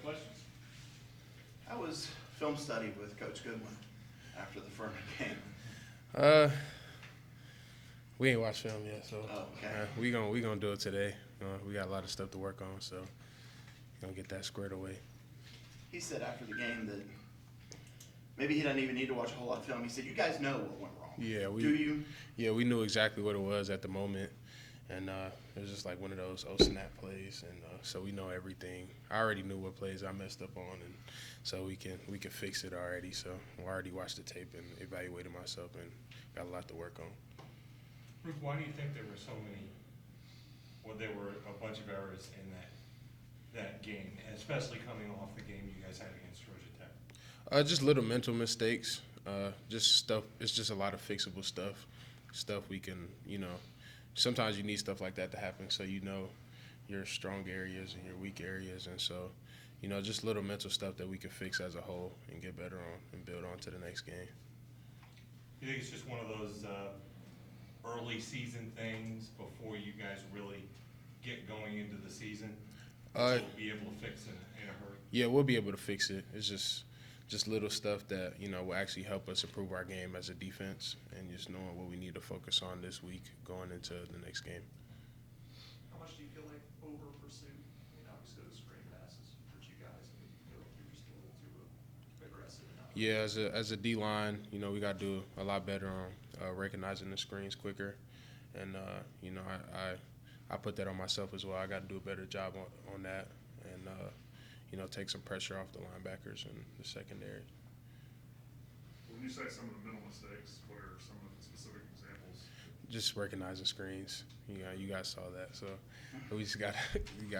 questions. How was film study with Coach Goodwin after the Furman game? We ain't watched film yet, so Oh, okay. we gonna do it today. We got a lot of stuff to work on, so gonna get that squared away. He said after the game that maybe he doesn't even need to watch a whole lot of film. He said, "You guys know what went wrong." Yeah, Do you? Yeah, we knew exactly what it was at the moment, and it was just like one of those snap plays, and so we know everything. I already knew what plays I messed up on, and so we can fix it already. So I already watched the tape and evaluated myself, and got a lot to work on. Ruke, why do you think there were so many, there were a bunch of errors in that game, and especially coming off the game you guys had against Georgia Tech? Just little mental mistakes. Just stuff. It's just a lot of fixable stuff. Stuff we can, sometimes you need stuff like that to happen so you know your strong areas and your weak areas. And so, just little mental stuff that we can fix as a whole and get better on and build on to the next game. You think it's just one of those early season things before you guys really get going into the season? We'll be able to fix it in a hurry? Yeah, we'll be able to fix it. It's just little stuff that, will actually help us improve our game as a defense and just knowing what we need to focus on this week going into the next game. How much do you feel like over pursuit? I mean, obviously those screen passes hurt you guys. I mean, you feel like you're just a little too aggressive. Yeah, as a D line, we got to do a lot better on recognizing the screens quicker, and I put that on myself as well. I got to do a better job on that, and take some pressure off the linebackers and the secondary. When you say some of the mental mistakes, what are some of the specific examples? Just recognizing screens. You guys saw that, so we just got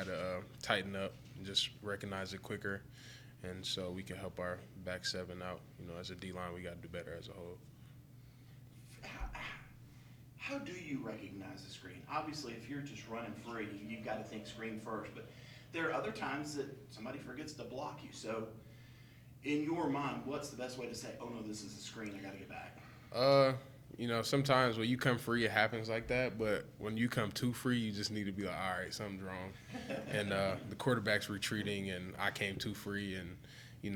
to tighten up and just recognize it quicker, and so we can help our back seven out. As a D line, we got to do better as a whole. How do you recognize a screen? Obviously, if you're just running free, you've got to think screen first. But there are other times that somebody forgets to block you. So, in your mind, what's the best way to say, "Oh no, this is a screen. I got to get back"? Sometimes when you come free, it happens like that. But when you come too free, you just need to be like, all right, something's wrong. And the quarterback's retreating, and I came too free, and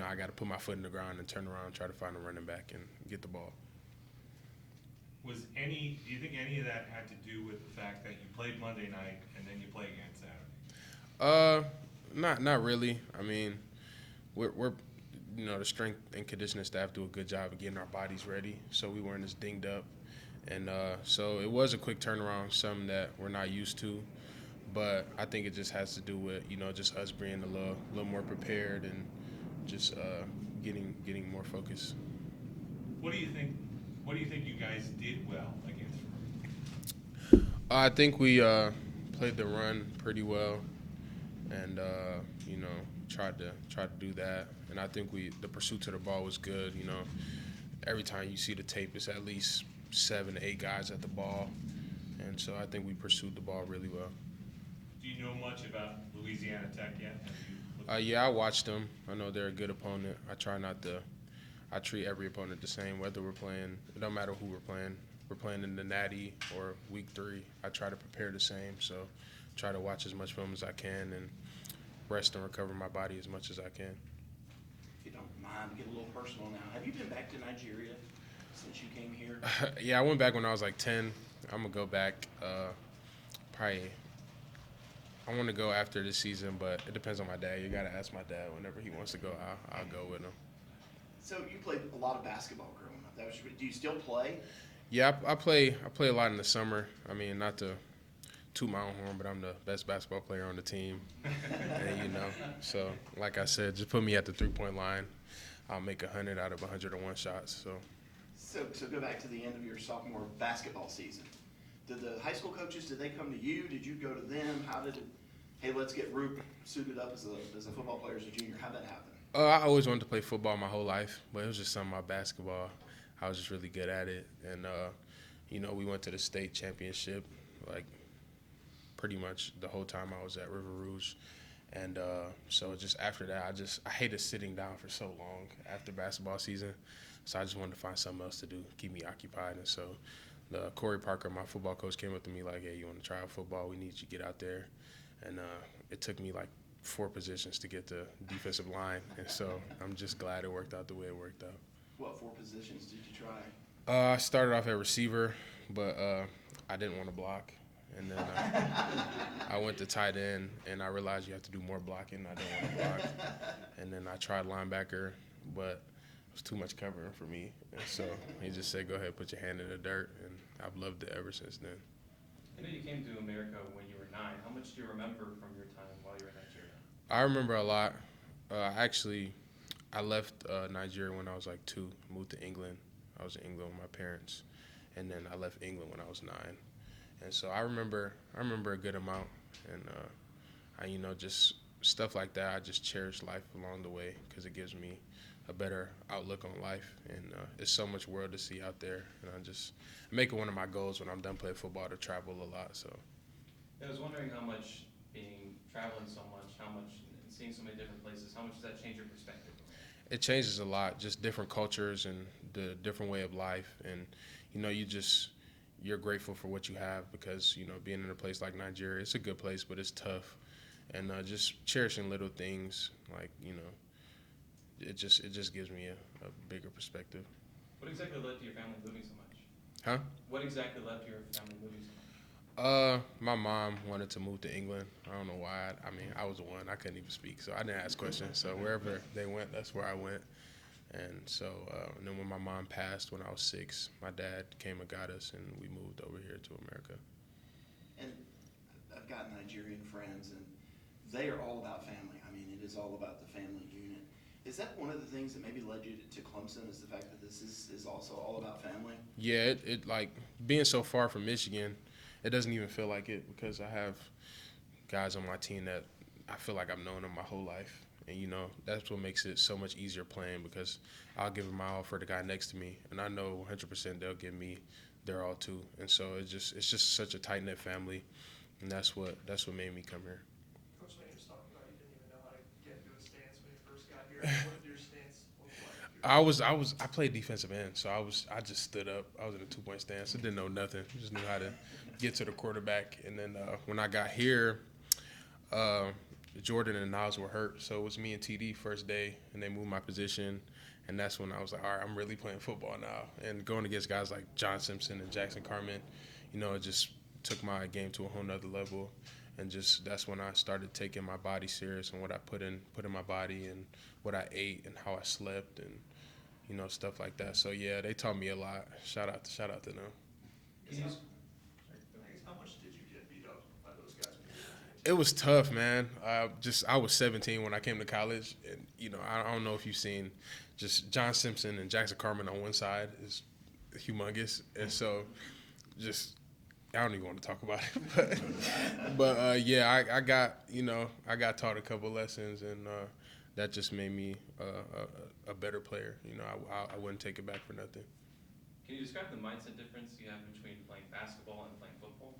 I got to put my foot in the ground and turn around and try to find a running back and get the ball. Do you think any of that had to do with the fact that you played Monday night and then you play again Saturday? Not really. I mean, we're the strength and conditioning staff do a good job of getting our bodies ready, so we weren't as dinged up, and so it was a quick turnaround, something that we're not used to, but I think it just has to do with just us being a little more prepared and just getting more focused. What do you think you guys did well against Furman? I think we played the run pretty well, and tried to do that. And I think the pursuit to the ball was good. Every time you see the tape, it's at least 7 to 8 guys at the ball, and so I think we pursued the ball really well. Do you know much about Louisiana Tech yet? Yeah, I watched them. I know they're a good opponent. I treat every opponent the same, whether we're playing. It don't matter who we're playing. We're playing in the Natty or Week 3. I try to prepare the same, so try to watch as much film as I can and rest and recover my body as much as I can. If you don't mind, get a little personal now. Have you been back to Nigeria since you came here? Yeah, I went back when I was like 10. I'm going to go back probably. I want to go after this season, but it depends on my dad. You got to ask my dad. Whenever he wants to go, I'll go with him. So you played a lot of basketball growing up. Do you still play? Yeah, I play a lot in the summer. I mean, not to toot my own horn, but I'm the best basketball player on the team. And, so like I said, just put me at the 3-point line. I'll make 100 out of 101 shots. So go back to the end of your sophomore basketball season. Did the high school coaches, did they come to you? Did you go to them? How did it, hey, let's get Ruke suited up as a football player as a junior? How'd that happen? I always wanted to play football my whole life, but it was just something about basketball. I was just really good at it. And, we went to the state championship, like, pretty much the whole time I was at River Rouge. And so just after that, I hated sitting down for so long after basketball season. So I just wanted to find something else to do, keep me occupied. And so Corey Parker, my football coach, came up to me like, hey, you want to try out football? We need you to get out there. And it took me like 4 positions to get the defensive line, and so I'm just glad it worked out the way it worked out. What 4 positions did you try? I started off at receiver, but I didn't want to block. And then I went to tight end, and I realized you have to do more blocking. I didn't want to block. And then I tried linebacker, but it was too much covering for me. And so he just said, go ahead, put your hand in the dirt, and I've loved it ever since then. I know you came to America when you were 9. How much do you remember from your time while you were in Nigeria? I remember a lot. Actually, I left Nigeria when I was like 2, moved to England. I was in England with my parents. And then I left England when I was 9. And so I remember a good amount, and just stuff like that. I just cherish life along the way because it gives me a better outlook on life, and it's so much world to see out there. And I just make it one of my goals when I'm done playing football to travel a lot. So I was wondering how much traveling so much, how much and seeing so many different places, how much does that change your perspective? It changes a lot, just different cultures and the different way of life, and you're grateful for what you have because, being in a place like Nigeria, it's a good place, but it's tough. And just cherishing little things, like, it just gives me a bigger perspective. What exactly led to your family moving so much? Huh? What exactly led to your family moving so much? My mom wanted to move to England. I don't know why. I was one. I couldn't even speak, so I didn't ask questions. So wherever they went, that's where I went. And so, and then when my mom passed when I was 6, my dad came and got us, and we moved over here to America. And I've got Nigerian friends, and they are all about family. It is all about the family unit. Is that one of the things that maybe led you to Clemson, is the fact that this is also all about family? Yeah, it like being so far from Michigan, it doesn't even feel like it because I have guys on my team that I feel like I've known them my whole life. And, that's what makes it so much easier playing because I'll give my all for the guy next to me, and I know 100% they'll give me their all too. And so it's just such a tight-knit family, and that's what made me come here. Coach, when you were talking about you didn't even know how to get into a stance when you first got here. What did your stance look like? I played defensive end, so I just stood up. I was in a 2-point stance. I didn't know nothing. Just knew how to get to the quarterback. And then when I got here, Jordan and Niles were hurt, so it was me and TD first day, and they moved my position, and that's when I was like, all right, I'm really playing football now. And going against guys like John Simpson and Jackson Carman, it just took my game to a whole nother level, and just that's when I started taking my body serious and what I put in my body and what I ate and how I slept and stuff like that. So yeah, they taught me a lot. Shout out to them. How much did you get beat up by those guys? It was tough, man. I was 17 when I came to college, and I don't know if you've seen, just John Simpson and Jackson Carman on one side is humongous, and so I don't even want to talk about it, but yeah, I got taught a couple lessons, and that just made me a better player. I wouldn't take it back for nothing. Can you describe the mindset difference you have between playing basketball and playing football?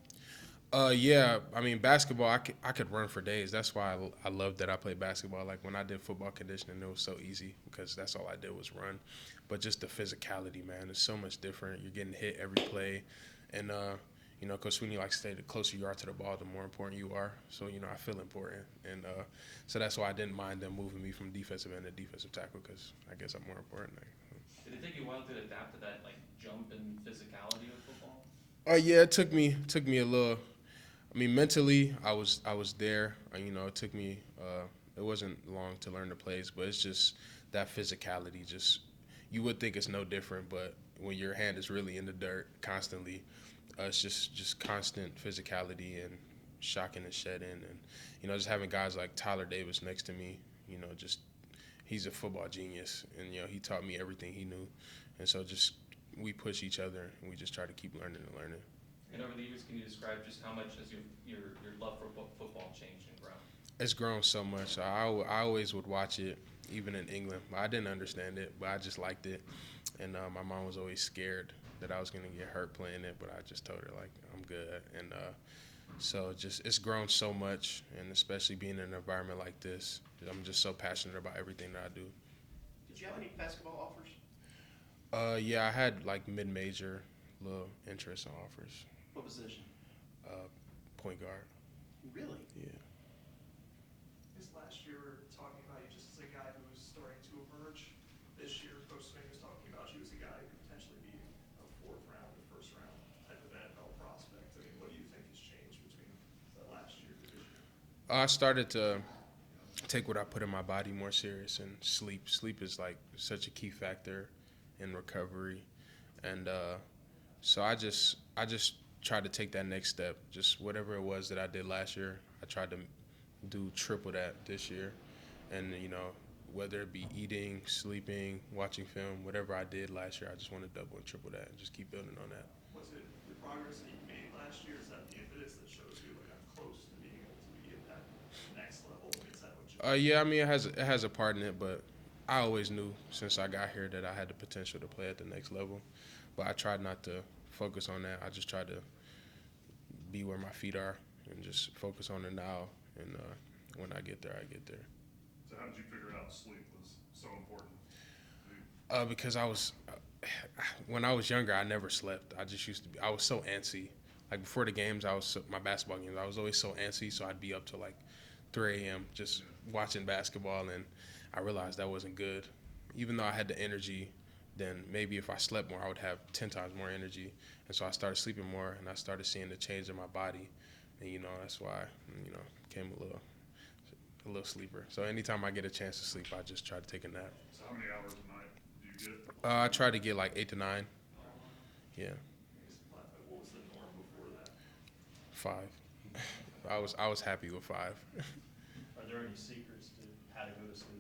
Yeah, basketball, I could run for days. That's why I love that I played basketball. Like, when I did football conditioning, it was so easy because that's all I did was run. But just the physicality, man, is so much different. You're getting hit every play. And, Coach Sweeney likes to say the closer you are to the ball, the more important you are. So, I feel important. And so that's why I didn't mind them moving me from defensive end to defensive tackle because I guess I'm more important. Did it take you a while to adapt to that, jump in physicality with football? Yeah, it took me a little. Mentally, I was there. It took me. It wasn't long to learn the plays, but it's just that physicality. Just you would think it's no different, but when your hand is really in the dirt constantly, it's just constant physicality and shocking and shedding, and just having guys like Tyler Davis next to me. He's a football genius, and he taught me everything he knew, and so just we push each other and we just try to keep learning and learning. And over the years, can you describe just how much has your love for football changed and grown? It's grown so much. I always would watch it, even in England. I didn't understand it, but I just liked it. And my mom was always scared that I was going to get hurt playing it, but I just told her, I'm good. And so it's grown so much, and especially being in an environment like this, I'm just so passionate about everything that I do. Did you have any basketball offers? Yeah, I had mid-major little interest in offers. What position? Point guard. Really? Yeah. This last is a guy who's starting to emerge this year. Coach Swing was talking about you as a guy who could potentially be a fourth round or first round type of NFL prospect. I mean, what do you think has changed between the last year to this year? I started to take what I put in my body more serious, and sleep. Sleep is like such a key factor in recovery, and so I just tried to take that next step. Just whatever it was that I did last year, I tried to do triple that this year, and whether it be eating, sleeping, watching film, whatever I did last year, I just want to double and triple that and just keep building on that. Was it the progress that you made last year? Is that the impetus that shows you like I'm close to being able to be at that next level? Is that what you? Yeah, I mean it has a part in it, but I always knew since I got here that I had the potential to play at the next level. But I tried not to focus on that. I just tried to be where my feet are and just focus on the now. And when I get there, I get there. So how did you figure out sleep was so important? Because when I was younger, I never slept. I was so antsy. Like before the games, my basketball games, I was always so antsy. So I'd be up till like 3 a.m. just watching basketball, and I realized that wasn't good. Even though I had the energy, then maybe if I slept more, I would have 10 times more energy. And so I started sleeping more, and I started seeing the change in my body. And, that's why, became a little sleeper. So anytime I get a chance to sleep, I just try to take a nap. So how many hours a night do you get? I try to get like 8 to 9. Yeah. What was the norm before that? 5. I was happy with 5. Are there any secrets to how to go to sleep?